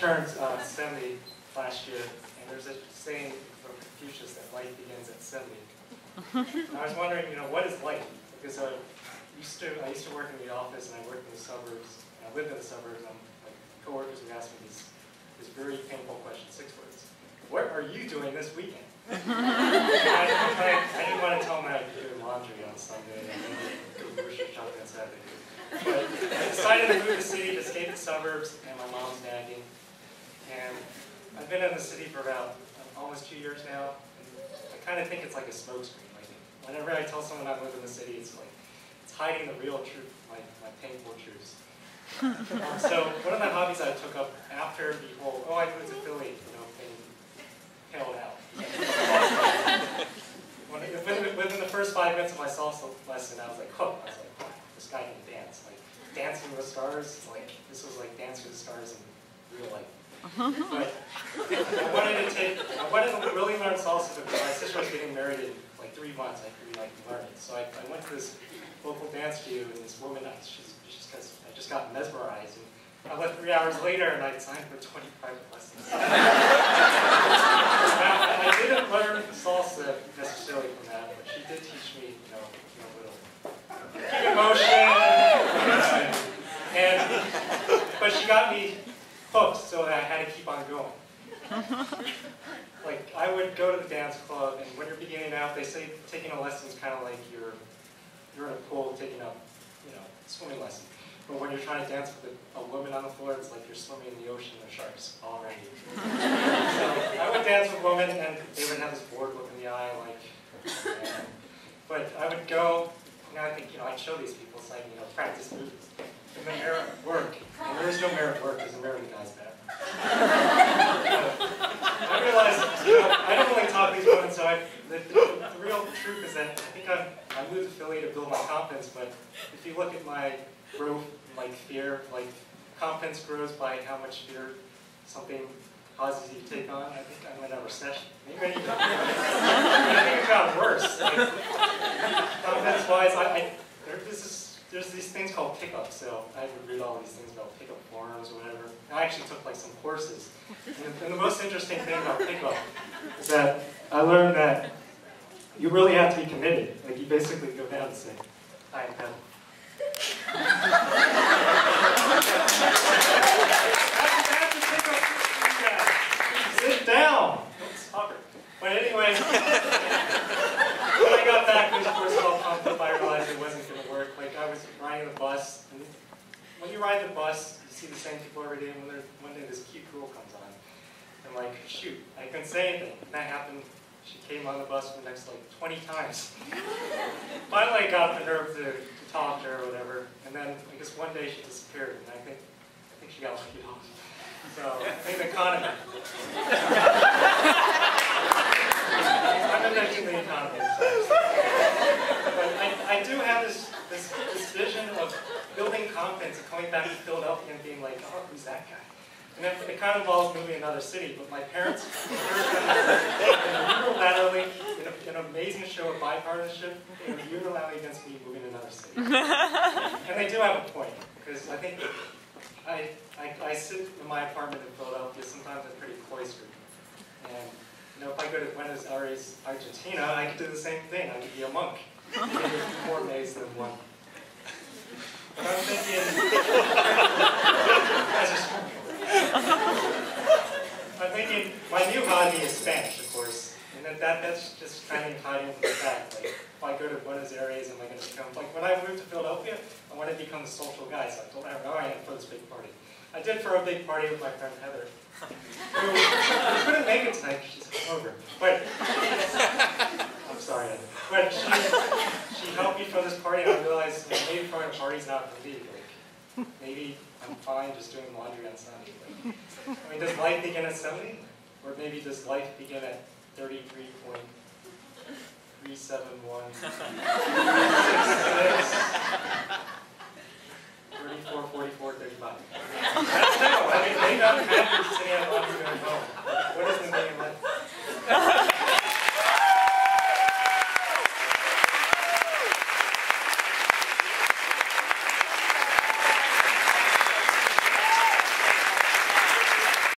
turned 70 last year, and there's a saying from Confucius that life begins at 70. And I was wondering, what is life? Because I used to work in the office, and I worked in the suburbs, and I lived in the suburbs, and my coworkers would ask me this very painful question, 6 words. What are you doing this weekend? I didn't want to tell them I'd be doing laundry on Sunday and go grocery shopping on Saturday. But I decided to move to the city to escape the suburbs, and my mom's nagging. And I've been in the city for about almost 2 years now. And I kind of think it's like a smokescreen. Like whenever I tell someone I live in the city, it's like it's hiding the real truth, my painful truths. So one of the hobbies I took up after the whole, I moved to Philly, thing paled out. Within the first 5 minutes of my salsa lesson, I was like hooked. I was like, this guy can dance. Like Dancing with the Stars, like this was like Dancing with the Stars in real life. But I wanted to really learn salsa because my sister was getting married in like 3 months. I could learn it. So I went to this local dance studio, and this woman, I just got mesmerized. And I left 3 hours later, and I signed for 20 private lessons. I didn't learn salsa necessarily from that, but she did teach me, a little keep in motion. But she got me hooked, so that I had to keep on going. Like I would go to the dance club, and when you're beginning out, they say taking a lesson is kind of like you're in a pool taking a swimming lesson. But when you're trying to dance with a woman on the floor, it's like you're swimming in the ocean with sharks all around you. So I would dance with women, and they would have this bored look in the eye, but I would go, I think, I'd show these people, it's like, practice moves. And then merit work. And there is no merit work, because the merit guy's bad. I realized, I don't really talk to these women, so the real truth is that I think I moved to Philly to build my confidence, but if you look at my growth, like fear, like confidence grows by how much fear something causes you to take on. I think I'm in a recession. Maybe I think it got worse. Confidence-wise, there's these things called pickup. So I would read all these things about pickup forums or whatever. I actually took like some courses. And the most interesting thing about pickup is that I learned that you really have to be committed. Like you basically go down and say, I am pedal. Sit down. But anyway, when I got back, of course, all pumped up, I realized it wasn't going to work. Like I was riding the bus, and when you ride the bus, you see the same people every day. And one day, this cute girl comes on, and like, shoot, I couldn't say anything. And that happened. She came on the bus for the next like 20 times. Finally, I got the nerve to talk to her or whatever, and then I guess one day she disappeared, and I think she got laid off. So I think the economy. I'm inventing the economy. But I do have this vision of building confidence and coming back to Philadelphia and being like, oh, who's that guy? And it kind of involves moving to another city, but my parents unilaterally, in an amazing show of bipartisanship, they were unilaterally against me moving to another city. And they do have a point, because I think I sit in my apartment in Philadelphia, sometimes I'm pretty cloistered. And if I go to Buenos Aires, Argentina, I could do the same thing. I could be a monk. I could do more maze than one. But I'm thinking, my new hobby is Spanish, of course, and that's just kind of hiding from the fact. Like, if I go to Buenos Aires, am I going to become, like when I moved to Philadelphia, I wanted to become the social guy, so I told her, I had to throw this big party. I did throw a big party with my friend Heather, who couldn't make it tonight because she's hungover. But I'm sorry, Heather. But she helped me throw this party, and I realized maybe throwing a party's not for me. Like, maybe I'm fine just doing laundry on Sunday. Like, does life begin at 70? Or maybe does life begin at 33.371?